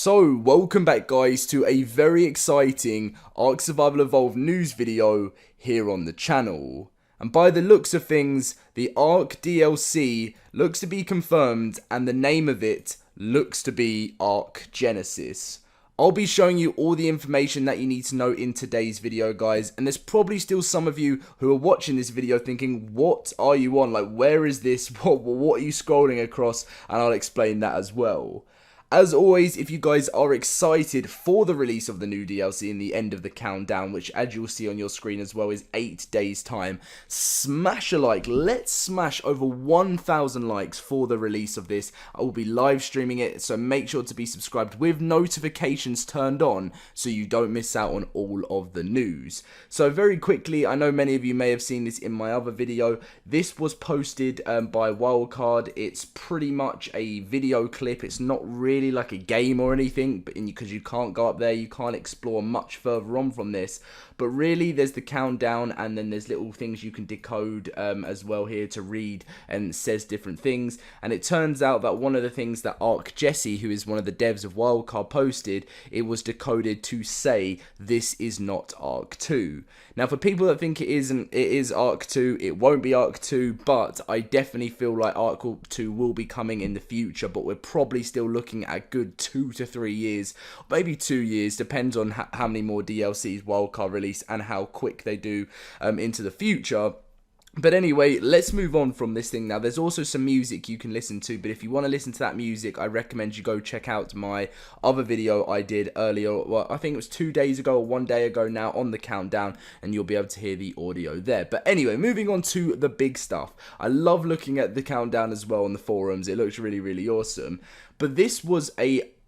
So, welcome back guys to a very exciting Ark Survival Evolved news video here on the channel. And by the looks of things, the Ark DLC looks to be confirmed and the name of it looks to be Ark Genesis. I'll be showing you all the information that you need to know in today's video, guys, and there's probably still some of you who are watching this video thinking, what are you on? Like, where is this? What are you scrolling across? And I'll explain that as well. As always, if you guys are excited for the release of the new DLC and the end of the countdown, which as you'll see on your screen as well is 8 days time, smash a like. Let's smash over 1,000 likes for the release of this. I will be live streaming it, so make sure to be subscribed with notifications turned on so you don't miss out on all of the news. So very quickly, I know many of you may have seen this in my other video. This was posted by Wildcard. It's pretty much a video clip. It's not really like a game or anything, but because you can't go up there, you can't explore much further on from this. But really, there's the countdown, and then there's little things you can decode as well here to read, and it says different things. And it turns out that one of the things that Ark Jesse, who is one of the devs of Wildcard, posted, it was decoded to say this is not Ark 2. Now, for people that think it is Ark 2, it won't be Ark 2, but I definitely feel like Ark 2 will be coming in the future, but we're probably still looking at a good 2 to 3 years, maybe 2 years, depends on how many more DLCs Wildcard release and how quick they do into the future. But anyway, let's move on from this thing now. There's also some music you can listen to, but if you want to listen to that music, I recommend you go check out my other video I did earlier. Well, I think it was 2 days ago or 1 day ago now on the countdown, and you'll be able to hear the audio there. But anyway, moving on to the big stuff. I love looking at the countdown as well on the forums. It looks really, really awesome. But this was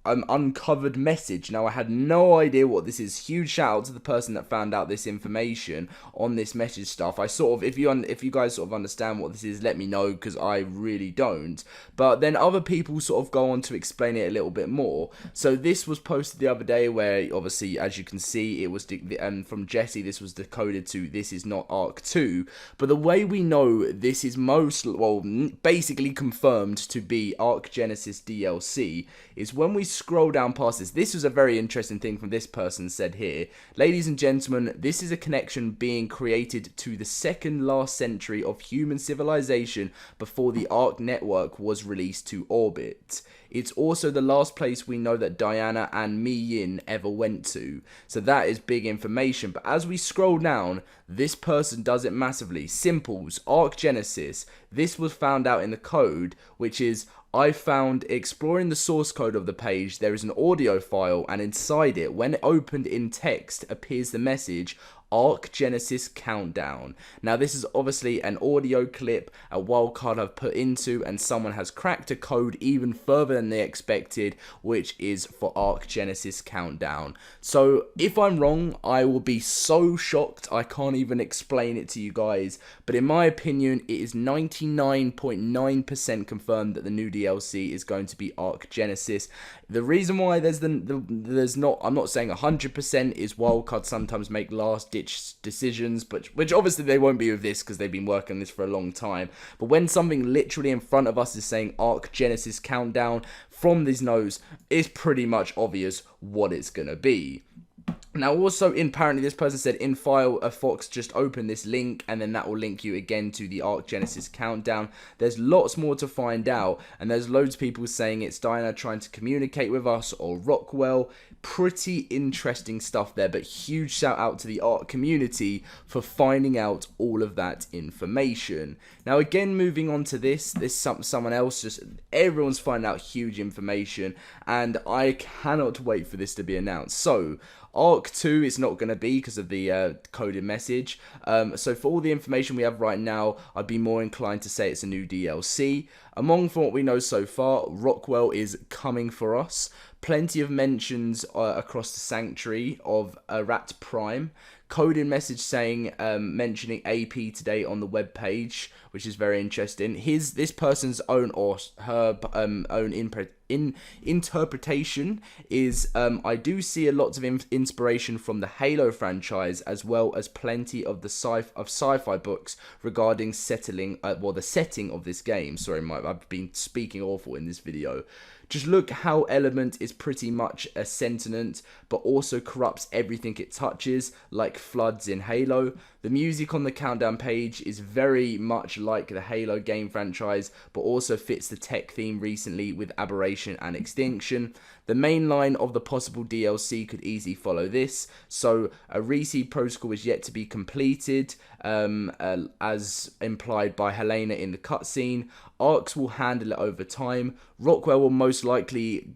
an uncovered message. Now, I had no idea what this is. Huge shout out to the person that found out this information on this message stuff. I sort of, if you guys sort of understand what this is, let me know, because I really don't. But then other people sort of go on to explain it a little bit more. So this was posted the other day, where obviously, as you can see, it was from Jesse. This was decoded to this is not Ark 2. But the way we know this is basically confirmed to be Ark Genesis DLC is when we scroll down past this. This was a very interesting thing from this person said here. Ladies and gentlemen, this is a connection being created to the second last century of human civilization before the Ark network was released to orbit. It's also the last place we know that Diana and Mi Yin ever went to. So that is big information. But as we scroll down, this person does it massively. Simples, Ark Genesis. This was found out in the code, which is, I found exploring the source code of the page, there is an audio file, and inside it, when opened in text, appears the message, Ark Genesis Countdown. Now, this is obviously an audio clip a Wildcard have put into, and someone has cracked a code even further than they expected, which is for Ark Genesis Countdown. So, if I'm wrong, I will be so shocked, I can't even explain it to you guys. But in my opinion, it is 99.9% confirmed that the new DLC is going to be Ark Genesis. The reason why there's not, I'm not saying 100%, is Wildcard sometimes make last-ditch decisions, but which obviously they won't be with this because they've been working on this for a long time. But when something literally in front of us is saying Ark Genesis Countdown, from these notes, it's pretty much obvious what it's gonna be. Now, also, apparently this person said, in file, a Fox just open this link, and then that will link you again to the Ark Genesis Countdown. There's lots more to find out, and there's loads of people saying it's Diana trying to communicate with us, or Rockwell. Pretty interesting stuff there, but huge shout out to the Ark community for finding out all of that information. Now, again, moving on to this someone else, just everyone's finding out huge information, and I cannot wait for this to be announced. So, Ark 2 is not going to be because of the coded message. So for all the information we have right now, I'd be more inclined to say it's a new DLC. From what we know so far, Rockwell is coming for us. Plenty of mentions across the Sanctuary of Rat Prime. Coded message saying, mentioning AP today on the web page, which is very interesting. This person's own or her own interpretation is, I do see a lot of inspiration from the Halo franchise, as well as plenty of the sci-fi books regarding the setting of this game. Sorry, I've been speaking awful in this video. Just look how Element is is pretty much a sentient, but also corrupts everything it touches, like floods in Halo. The music on the countdown page is very much like the Halo game franchise, but also fits the tech theme recently with Aberration and Extinction. The main line of the possible DLC could easily follow this. So a reseed protocol is yet to be completed, as implied by Helena in the cutscene. ARKS will handle it over time. Rockwell will most likely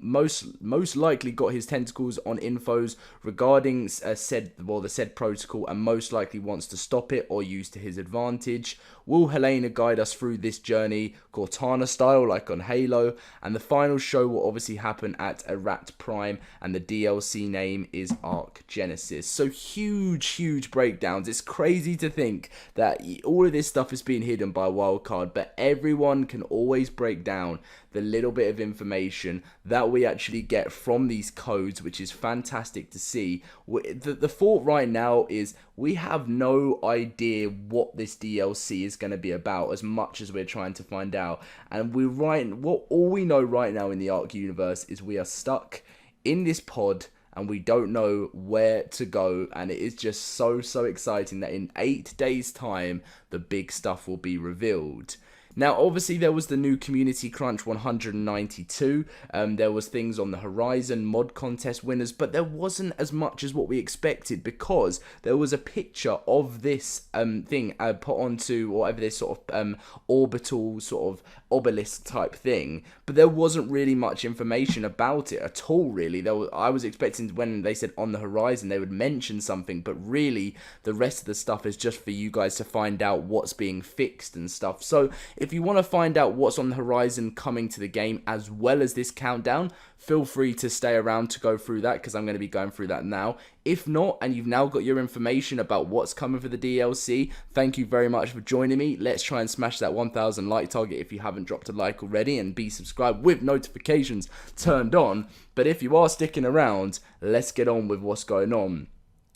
most likely got his tentacles on infos regarding the said protocol, and most likely wants to stop it or use to his advantage. Will Helena guide us through this journey, Cortana style, like on Halo? And the final show will obviously happen at Arat Prime, and the DLC name is Ark Genesis. So huge breakdowns. It's crazy to think that all of this stuff is being hidden by Wildcard, but everyone can always break down the little bit of information that we actually get from these codes, which is fantastic to see. The thought right now is we have no idea what this DLC is going to be about, as much as we're trying to find out. And all we know right now in the Ark universe is we are stuck in this pod and we don't know where to go, and it is just so exciting that in 8 days time the big stuff will be revealed. Now, obviously, there was the new Community Crunch 192. There was things on the horizon, mod contest winners, but there wasn't as much as what we expected, because there was a picture of this thing put onto whatever this sort of orbital sort of obelisk type thing, but there wasn't really much information about it at all, really. I was expecting when they said on the horizon they would mention something, but really the rest of the stuff is just for you guys to find out what's being fixed and stuff. So if you want to find out what's on the horizon coming to the game, as well as this countdown, feel free to stay around to go through that, because I'm going to be going through that now. If not, and you've now got your information about what's coming for the DLC, thank you very much for joining me. Let's try and smash that 1,000 like target if you haven't dropped a like already, and be subscribed with notifications turned on. But if you are sticking around, let's get on with what's going on.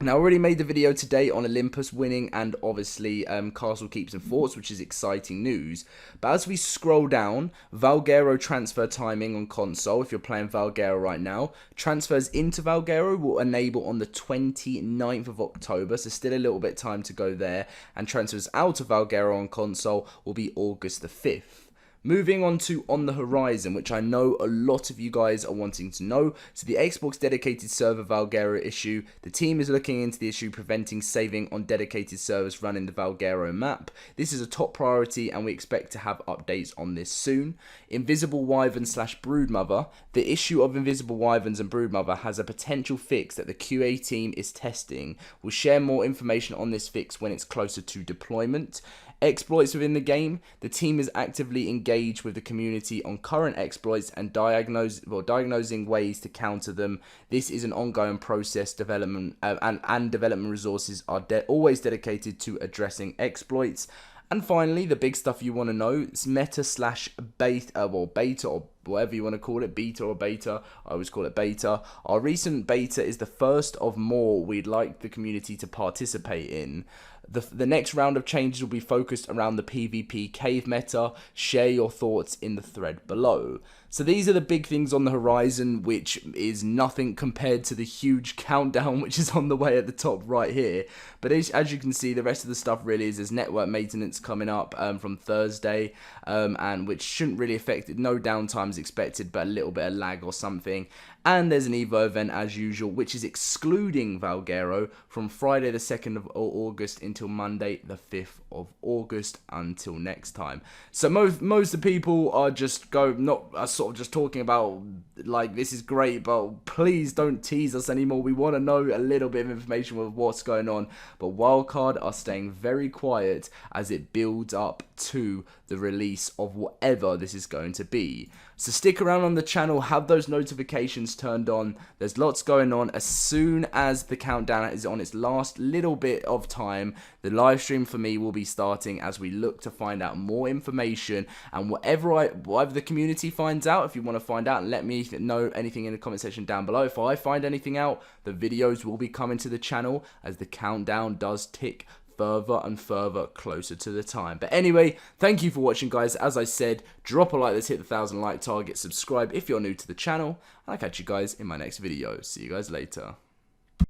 Now, I already made the video today on Olympus winning, and obviously Castle Keeps and Forts, which is exciting news. But as we scroll down, Valguero transfer timing on console, if you're playing Valguero right now, transfers into Valguero will enable on the 29th of October, so still a little bit time to go there, and transfers out of Valguero on console will be August the 5th. Moving on to On the Horizon, which I know a lot of you guys are wanting to know. So the Xbox dedicated server Valguero issue, the team is looking into the issue preventing saving on dedicated servers running the Valguero map. This is a top priority, and we expect to have updates on this soon. Invisible Wyvern / Broodmother. The issue of Invisible Wyverns and Broodmother has a potential fix that the QA team is testing. We'll share more information on this fix when it's closer to deployment. Exploits within the game. The team is actively engaged with the community on current exploits and diagnosing ways to counter them. This is an ongoing process. Development and development resources are always dedicated to addressing exploits. And finally, the big stuff you want to know, it's meta / beta, beta, or whatever you want to call it, beta or beta. I always call it beta. Our recent beta is the first of more we'd like the community to participate in. The next round of changes will be focused around the PvP cave meta. Share your thoughts in the thread below. So these are the big things on the horizon, which is nothing compared to the huge countdown which is on the way at the top right here. But as you can see, the rest of the stuff really is there's network maintenance coming up from Thursday, and which shouldn't really affect it. No downtime is expected, but a little bit of lag or something. And there's an Evo event as usual, which is excluding Valguero from Friday the 2nd of August until Monday the 5th of August until next time. So most of the people are just sort of just talking about like this is great, but please don't tease us anymore. We want to know a little bit of information with what's going on. But Wildcard are staying very quiet as it builds up to the release of whatever this is going to be. So stick around on the channel, have those notifications turned on. There's lots going on. As soon as the countdown is on its last little bit of time, the live stream for me will be starting as we look to find out more information, and whatever the community finds out, if you want to find out, let me know anything in the comment section down below. If I find anything out, the videos will be coming to the channel as the countdown does tick further and further closer to the time. But anyway, thank you for watching, guys. As I said, drop a like, let's hit the 1,000 like target, subscribe if you're new to the channel, and I'll catch you guys in my next video. See you guys later.